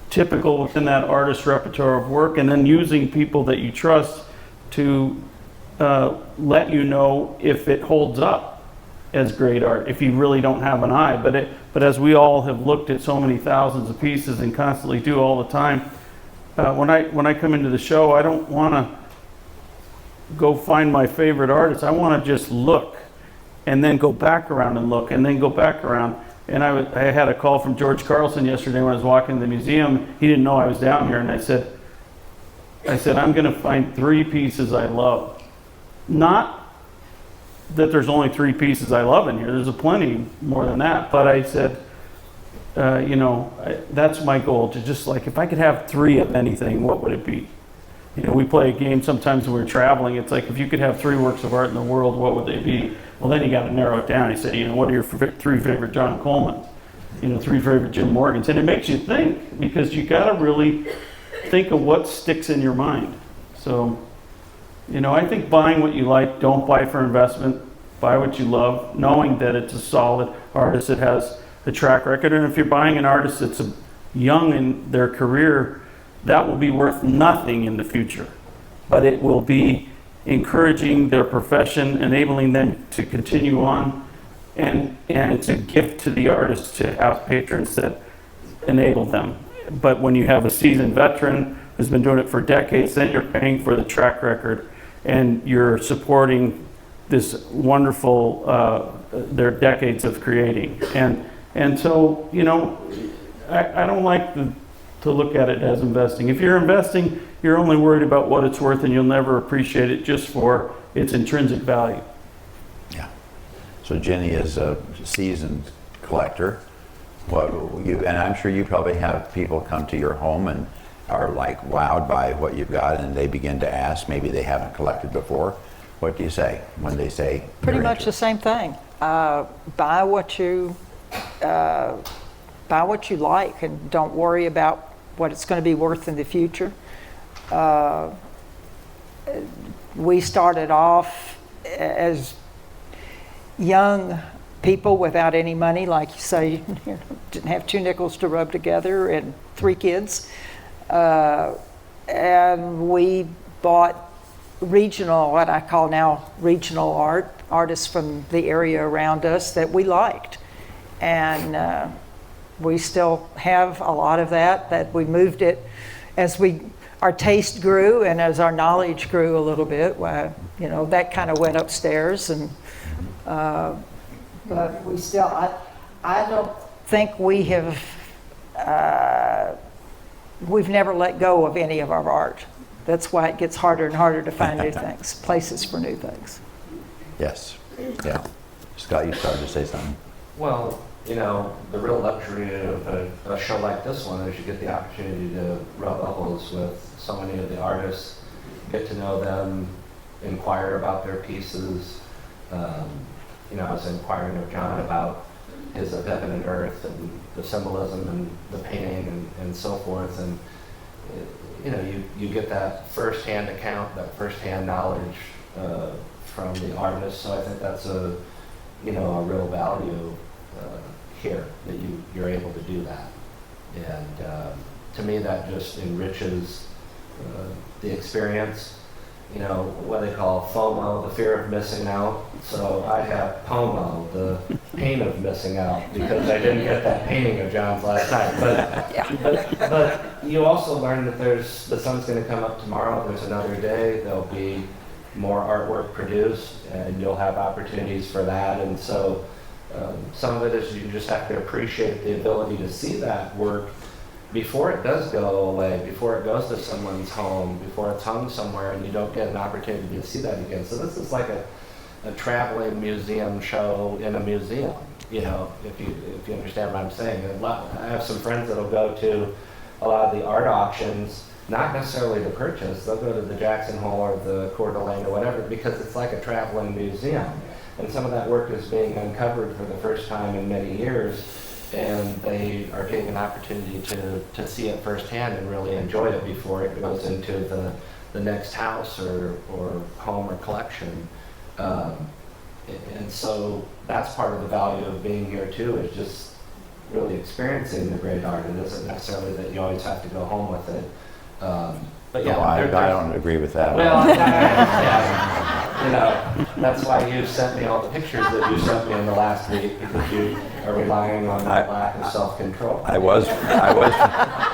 typical within that artist's repertoire of work, and then using people that you trust to let you know if it holds up as great art, if you really don't have an eye. But as we all have looked at so many thousands of pieces and constantly do all the time, when I come into the show, I don't want to go find my favorite artist. I want to just look and then go back around and look and then go back around. And I had a call from George Carlson yesterday when I was walking the museum. He didn't know I was down here, and I said, I'm going to find 3 pieces I love. Not that there's only 3 pieces I love in here. There's a plenty more than that. But I said, you know, that's my goal, to just, like, if I could have 3 of anything, what would it be? You know, we play a game sometimes when we're traveling. It's like, if you could have 3 works of art in the world, what would they be? Well, then you got to narrow it down. He said, you know, what are your 3 favorite John Colemans? You know, 3 favorite Jim Morgans? And it makes you think, because you got to really think of what sticks in your mind. So, you know, I think buying what you like, don't buy for investment, buy what you love, knowing that it's a solid artist that has a track record. And if you're buying an artist that's young in their career, that will be worth nothing in the future, but it will be encouraging their profession, enabling them to continue on, and it's a gift to the artist to have patrons that enable them. But when you have a seasoned veteran who's been doing it for decades, then you're paying for the track record, and you're supporting this wonderful, their decades of creating. And so, you know, I don't like to look at it as investing. If you're investing, you're only worried about what it's worth, and you'll never appreciate it just for its intrinsic value. Yeah. So Jenny is a seasoned collector. And I'm sure you probably have people come to your home and are like wowed by what you've got, and they begin to ask, maybe they haven't collected before. What do you say when they say? Pretty much the same thing. Buy what you like, and don't worry about what it's going to be worth in the future. We started off as young people without any money, like you say, didn't have 2 nickels to rub together, and 3 kids. And we bought regional, what I call now regional artists from the area around us that we liked. And we still have a lot of that we moved it as our taste grew and as our knowledge grew a little bit. You know, that kind of went upstairs. And but we still, I don't think we have, we've never let go of any of our art. That's why it gets harder and harder to find new things, places for new things. Yes. Yeah. Scott, you started to say something. Well, you know, the real luxury of a show like this one is you get the opportunity to rub elbows with so many of the artists, get to know them, inquire about their pieces. You know, I was inquiring of John about his Of Heaven and Earth and the symbolism and the painting and so forth. And you get that first-hand account, that first-hand knowledge from the artist. So I think that's a real value here, that you're able to do that. And to me, that just enriches the experience. What they call FOMO, the fear of missing out. So I have POMO, the pain of missing out, because I didn't get that painting of John's last night. But you also learn that the sun's going to come up tomorrow. There's another day. There'll be more artwork produced, and you'll have opportunities for that. And so some of it is you just have to appreciate the ability to see that work before it does go away, before it goes to someone's home, before it's hung somewhere and you don't get an opportunity to see that again. So this is like a traveling museum show in a museum, if you understand what I'm saying. I have some friends that'll go to a lot of the art auctions, not necessarily to purchase. They'll go to the Jackson Hole or the Coeur d'Alene or whatever, because it's like a traveling museum. And some of that work is being uncovered for the first time in many years, and they are getting an opportunity to see it firsthand and really enjoy it before it goes into the next house or home or collection. And so that's part of the value of being here too, is just really experiencing the great art. It isn't necessarily that you always have to go home with it. But yeah, No, I don't agree with that. well, that's why you sent me all the pictures that you sent me in the last week, because you are relying on that lack of self-control. I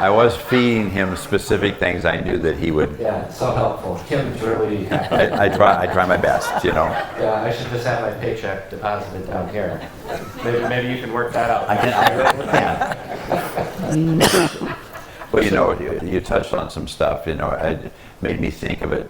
was feeding him specific things I knew that he would. Yeah, it's so helpful. Kim's really happy. I try my best, Yeah, I should just have my paycheck deposited down here. Maybe you can work that out. I can. Well, you touched on some stuff, it made me think of it.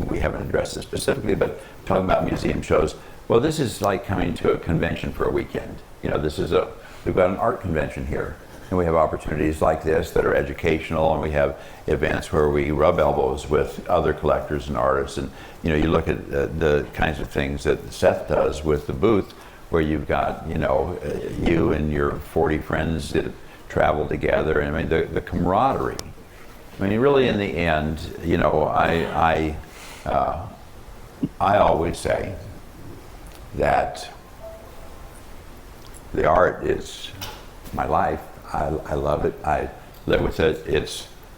We haven't addressed it specifically, but talking about museum shows, well, this is like coming to a convention for a weekend. We've got an art convention here, and we have opportunities like this that are educational, and we have events where we rub elbows with other collectors and artists. And, you look at the kinds of things that Seth does with the booth, where you've got, you and your 40 friends that travel together. I mean, the camaraderie. I mean, really, in the end, I always say that the art is my life. I love it. I live with it.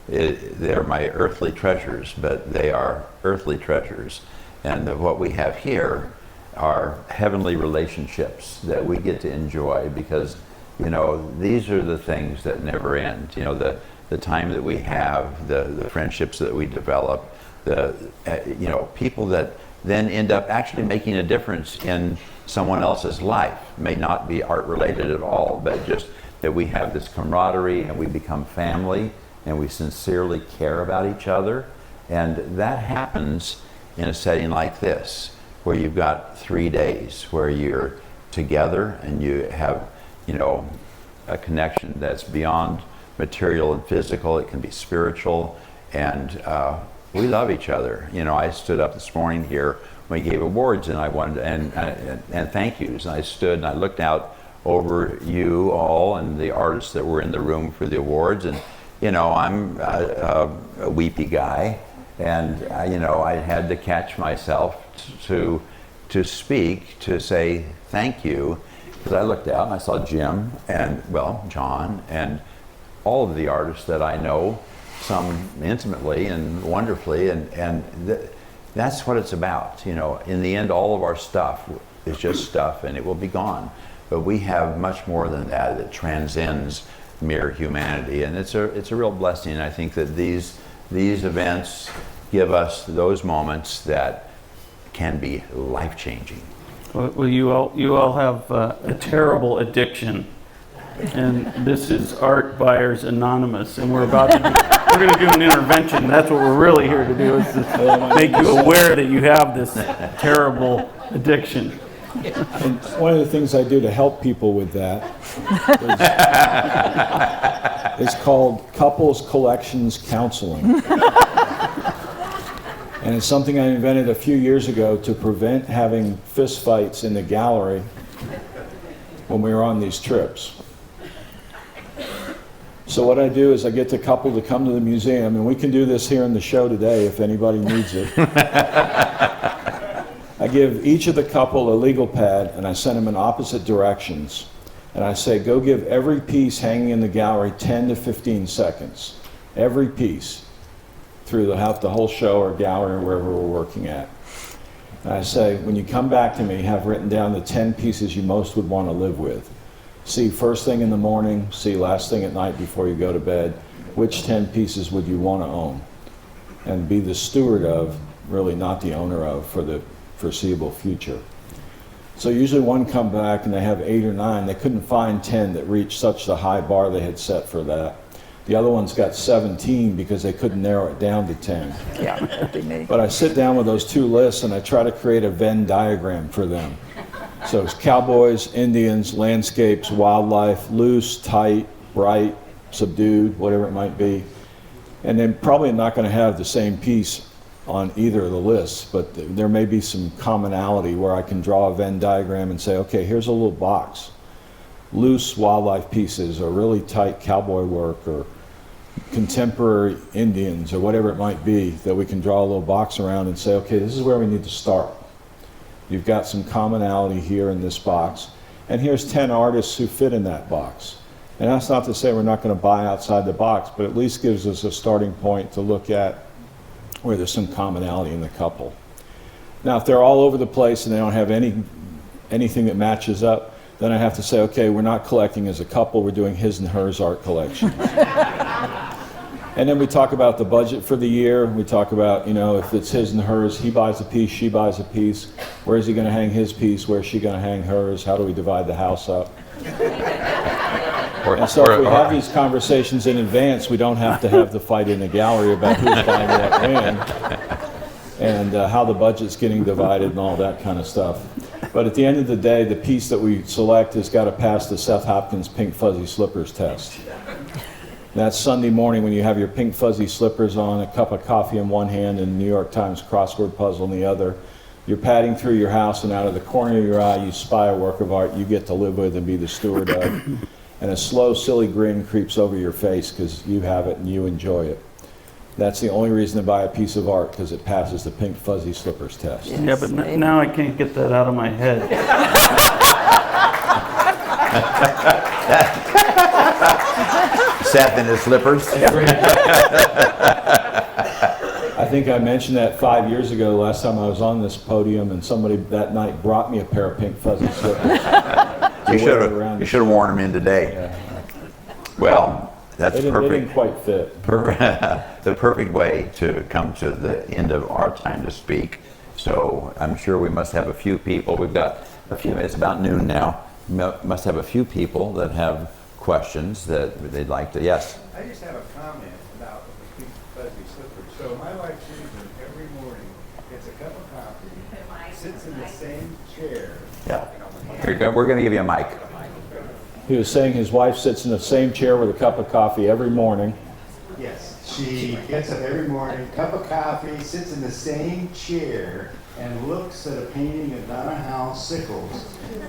They're my earthly treasures, but they are earthly treasures. And what we have here are heavenly relationships that we get to enjoy, because these are the things that never end. The time that we have, the friendships that we develop, people that then end up actually making a difference in someone else's life. May not be art related at all, but just that we have this camaraderie and we become family and we sincerely care about each other. And that happens in a setting like this, where you've got 3 days where you're together and you have a connection that's beyond material and physical. It can be spiritual, and we love each other. I stood up this morning here when we gave awards, and I wanted and thank yous. And I stood and I looked out over you all and the artists that were in the room for the awards, and I'm a weepy guy, and I had to catch myself to speak, to say thank you. Because I looked out and I saw Jim and, John and all of the artists that I know, some intimately and wonderfully, and that's what it's about. In the end, all of our stuff is just stuff, and it will be gone. But we have much more than that. That transcends mere humanity, and it's a real blessing. I think that these events give us those moments that can be life-changing. Well, you all have a terrible addiction, and this is Art Buyers Anonymous, and we're going to do an intervention. That's what we're really here to do, is to make you aware that you have this terrible addiction. And one of the things I do to help people with that is called Couples Collections Counseling. And it's something I invented a few years ago to prevent having fist fights in the gallery when we were on these trips. So what I do is I get the couple to come to the museum, and we can do this here in the show today if anybody needs it. I give each of the couple a legal pad, and I send them in opposite directions. And I say, go give every piece hanging in the gallery 10 to 15 seconds. Every piece through the whole show or gallery or wherever we're working at. And I say, when you come back to me, have written down the 10 pieces you most would want to live with. See first thing in the morning, see last thing at night before you go to bed. Which 10 pieces would you want to own? And be the steward of, really not the owner of, for the foreseeable future. So usually one come back and they have 8 or 9. They couldn't find 10 that reached such the high bar they had set for that. The other one's got 17 because they couldn't narrow it down to 10. Yeah, that'd be me. But I sit down with those 2 lists and I try to create a Venn diagram for them. So it's cowboys, Indians, landscapes, wildlife, loose, tight, bright, subdued, whatever it might be. And they're probably not going to have the same piece on either of the lists, but there may be some commonality where I can draw a Venn diagram and say, okay, here's a little box. Loose wildlife pieces, or really tight cowboy work, or contemporary Indians, or whatever it might be, that we can draw a little box around and say, okay, this is where we need to start. You've got some commonality here in this box, and here's 10 artists who fit in that box. And that's not to say we're not going to buy outside the box, but at least gives us a starting point to look at where there's some commonality in the couple. Now, if they're all over the place and they don't have anything that matches up, then I have to say, okay, we're not collecting as a couple, we're doing his and hers art collection. And then we talk about the budget for the year. We talk about, you know, if it's his and hers, he buys a piece, she buys a piece. Where is he going to hang his piece? Where is she going to hang hers? How do we divide the house up? And so if we have these conversations in advance, we don't have to have the fight in the gallery about who's buying what when, and how the budget's getting divided and all that kind of stuff. But at the end of the day, the piece that we select has got to pass the Seth Hopkins pink fuzzy slippers test. That's Sunday morning when you have your pink fuzzy slippers on, a cup of coffee in one hand and a New York Times crossword puzzle in the other. You're padding through your house, and out of the corner of your eye you spy a work of art you get to live with and be the steward of. And a slow, silly grin creeps over your face because you have it and you enjoy it. That's the only reason to buy a piece of art, because it passes the pink fuzzy slippers test. Yeah, but now I can't get that out of my head. Seth in his slippers. I think I mentioned that 5 years ago, last time I was on this podium, and somebody that night brought me a pair of pink fuzzy slippers. You should have worn them in today. Yeah. Well, that's They perfect. didn't quite fit. The perfect way to come to the end of our time to speak. So I'm sure we must have a few people. We've got a few. It's about noon now. Must have a few people that have questions that they'd like to. Yes. I just have a comment about the pink fuzzy slippers. So my wife sees them every morning, gets a cup of coffee, sits in the same chair. Yeah. Here you go. We're going to give you a mic. He was saying his wife sits in the same chair with a cup of coffee every morning. Yes, she gets up every morning, cup of coffee, sits in the same chair, and looks at a painting of Donna Howe Sickles,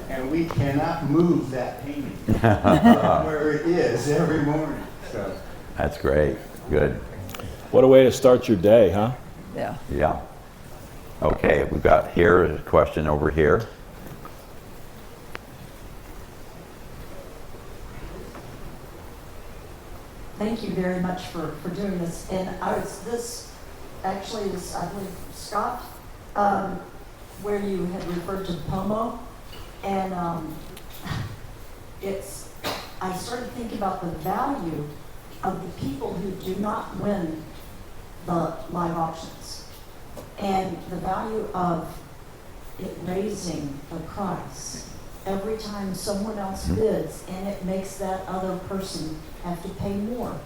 and we cannot move that painting from where it is every morning. So. That's great. Good. What a way to start your day, huh? Yeah. Yeah. Okay, we've got here a question over here. Thank you very much for doing this. And this actually is, I believe, Scott, where you had referred to Pomo. And I started thinking about the value of the people who do not win the live auctions, and the value of it raising the price every time someone else bids, and it makes that other person have to pay more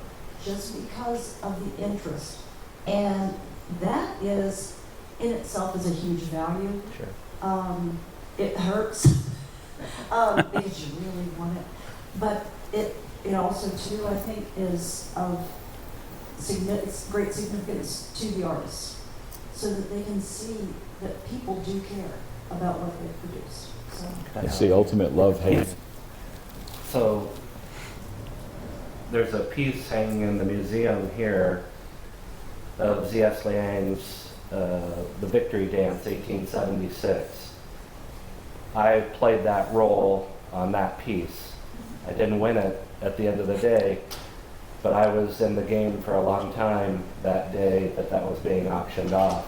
just because of the interest. And that is, in itself, is a huge value. Sure. It hurts because you really want it. But it also, too, I think, is of great significance to the artists, so that they can see that people do care about what they produce. So. That's the ultimate love-hate. So there's a piece hanging in the museum here of Z.S. Liang's The Victory Dance, 1876. I played that role on that piece. I didn't win it at the end of the day, but I was in the game for a long time that day that was being auctioned off.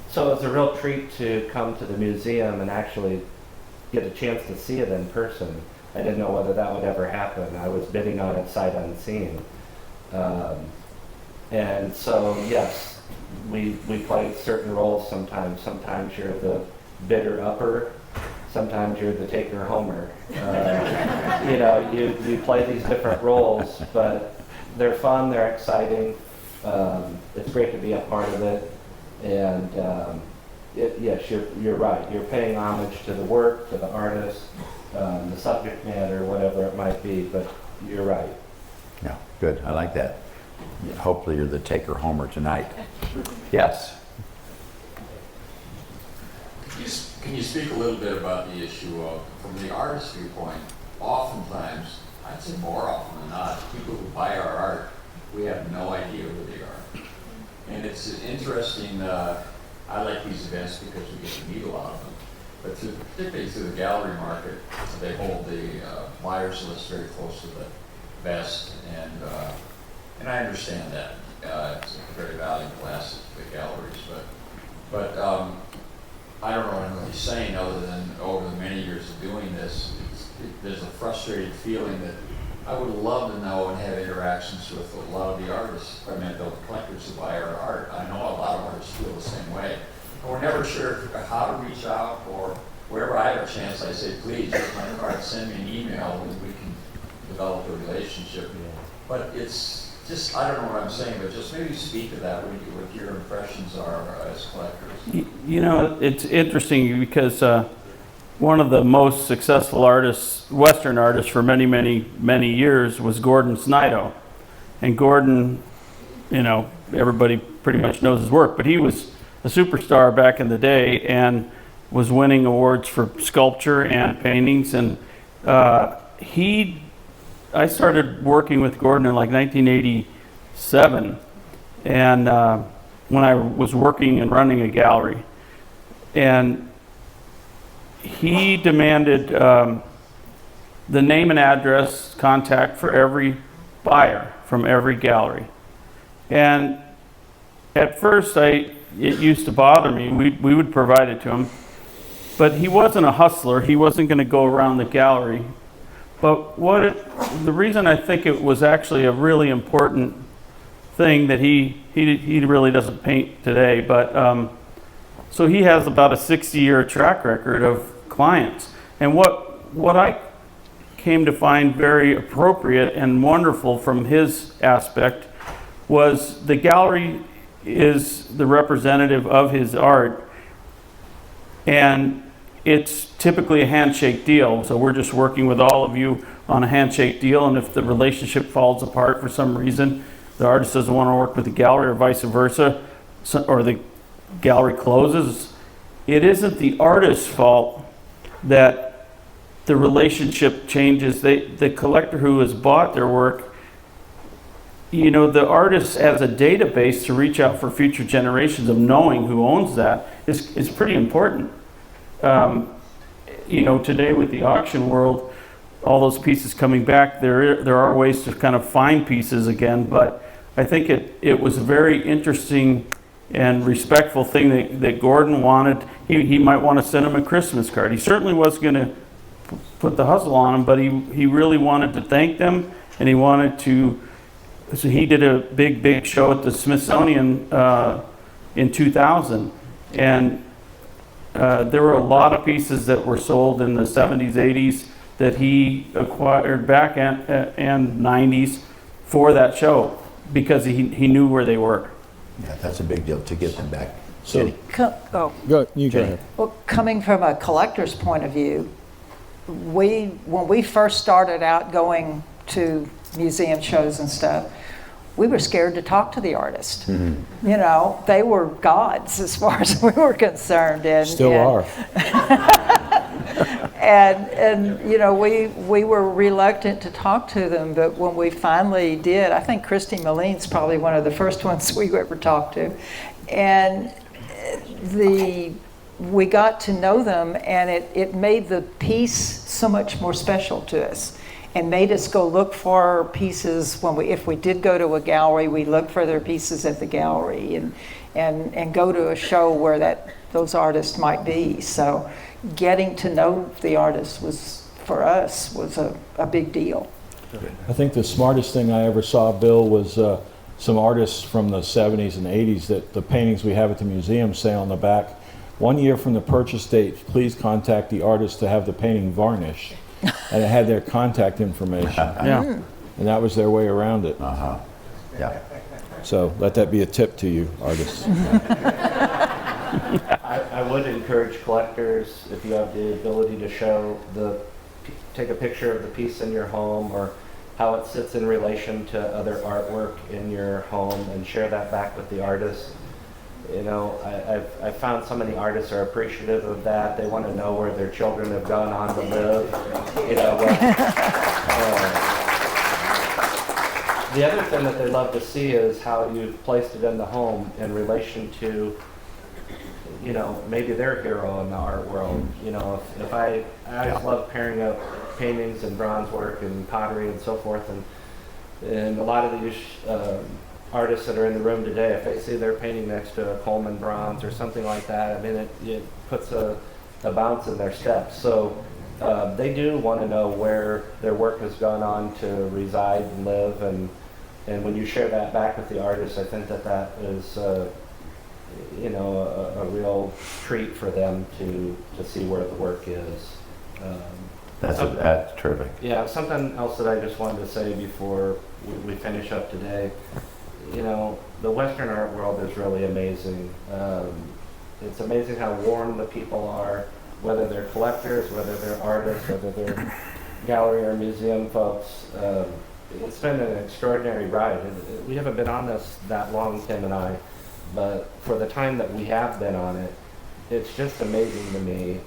So it's a real treat to come to the museum and actually get a chance to see it in person. I didn't know whether that would ever happen. I was bidding on it sight unseen. And so, yes, we play certain roles sometimes. Sometimes you're the bidder upper, sometimes you're the taker homer. You play these different roles, but they're fun, they're exciting. It's great to be a part of it. And yes, you're right. You're paying homage to the work, to the artist, the subject matter, whatever it might be, but you're right. Yeah, good. I like that. Hopefully you're the taker homer tonight. Yes. Can you speak a little bit about the issue of, from the artist's viewpoint, oftentimes, I'd say more often than not, people who buy our art, we have no idea who they are. And it's interesting, I like these events because we get to meet a lot of them. But particularly through the gallery market, they hold the buyers list very close to the vest, and I understand that. It's a very valuable asset to the galleries, but I don't know what I'm really saying other than over the many years of doing this, there's a frustrated feeling that I would love to know and have interactions with a lot of the artists, the collectors who buy our art. I know a lot of artists feel the same way. And we're never sure how to reach out, or wherever I have a chance, I say, please, here's my card, send me an email and we can develop a relationship. But it's just, I don't know what I'm saying, but just maybe speak to that, what your impressions are as collectors. It's interesting because one of the most successful artists, Western artists for many, many, many years was Gordon Snidow. And Gordon, everybody pretty much knows his work, but he was a superstar back in the day and was winning awards for sculpture and paintings. And I started working with Gordon in like 1987, and when I was working and running a gallery, and he demanded the name and address contact for every buyer from every gallery. And at first it used to bother me. We would provide it to him, but he wasn't a hustler. He wasn't going to go around the gallery. But the reason I think it was actually a really important thing that he really doesn't paint today, but so he has about a 60-year track record of clients. And what I came to find very appropriate and wonderful from his aspect was the gallery is the representative of his art, and it's typically a handshake deal. So we're just working with all of you on a handshake deal, and if the relationship falls apart for some reason, the artist doesn't want to work with the gallery or vice versa, or the gallery closes, it isn't the artist's fault that the relationship changes. The collector who has bought their work, the artist as a database to reach out for future generations of knowing who owns that is pretty important. Today with the auction world, all those pieces coming back, there are ways to kind of find pieces again, but I think it was a very interesting and respectful thing that Gordon wanted. He might want to send him a Christmas card. He certainly was going to put the hustle on him, but he really wanted to thank them, and he wanted to, so he did a big show at the Smithsonian in 2000, and there were a lot of pieces that were sold in the 70s, 80s that he acquired back and 90s for that show because he knew where they were. Yeah, that's a big deal to get them back. So, Jenny. go ahead. Well, coming from a collector's point of view, when we first started out going to museum shows and stuff, we were scared to talk to the artist. Mm-hmm. They were gods as far as we were concerned. And still are. And you know, we were reluctant to talk to them, but when we finally did, I think Christy Mullins probably one of the first ones we ever talked to, and we got to know them, and it made the piece so much more special to us, and made us go look for pieces if we did go to a gallery, we look for their pieces at the gallery, and go to a show where those artists might be. So getting to know the artists for us was a big deal. I think the smartest thing I ever saw, Bill, was some artists from the 70s and 80s that the paintings we have at the museum say on the back, 1 year from the purchase date, please contact the artist to have the painting varnished. And it had their contact information. Yeah. And that was their way around it. Yeah. So let that be a tip to you, artists. I would encourage collectors, if you have the ability to take a picture of the piece in your home or how it sits in relation to other artwork in your home, and share that back with the artist. You know, I've found so many artists are appreciative of that. They want to know where their children have gone on to live. You know, the other thing that they love to see is how you've placed it in the home in relation to, you know, maybe their hero in the art world. You know, if I always love pairing up paintings and bronze work and pottery and so forth, and a lot of these artists that are in the room today, if they see their painting next to a Coleman bronze or something like that, I mean, it puts a bounce in their steps. So they do want to know where their work has gone on to reside and live, and when you share that back with the artist, I think that is you know, a real treat for them to see where the work is. That's terrific. Yeah, something else that I just wanted to say before we finish up today. You know, the Western art world is really amazing. It's amazing how warm the people are, whether they're collectors, whether they're artists, whether they're gallery or museum folks. It's been an extraordinary ride. We haven't been on this that long, Tim and I, but for the time that we have been on it, it's just amazing to me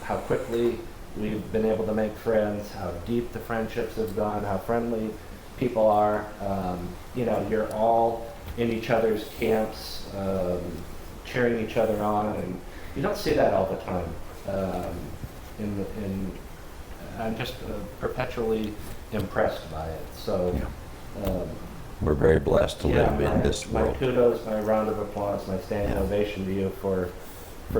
how quickly we've been able to make friends, how deep the friendships have gone, how friendly people are. You know, you're all in each other's camps, cheering each other on, and you don't see that all the time. I'm just perpetually impressed by it. So We're very blessed to live in this world. My kudos, my round of applause, my standing ovation to you for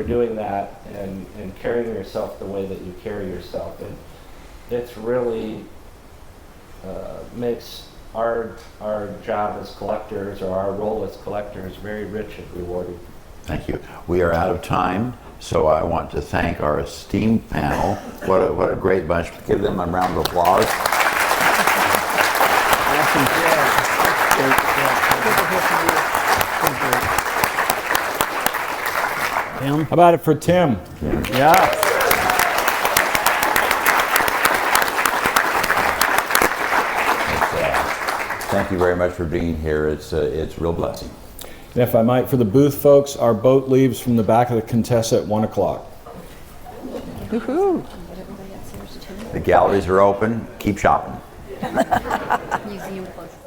doing that and carrying yourself the way that you carry yourself. And it's really makes our job as collectors, or our role as collectors, very rich and rewarding. Thank you. We are out of time, so I want to thank our esteemed panel. What a great bunch. Give them a round of applause. Tim? How about it for Tim? Yeah. Thank you very much for being here. It's a real blessing. And if I might, for the booth folks, our boat leaves from the back of the Contessa at 1 o'clock. Woohoo! The galleries are open. Keep shopping. Museum closes.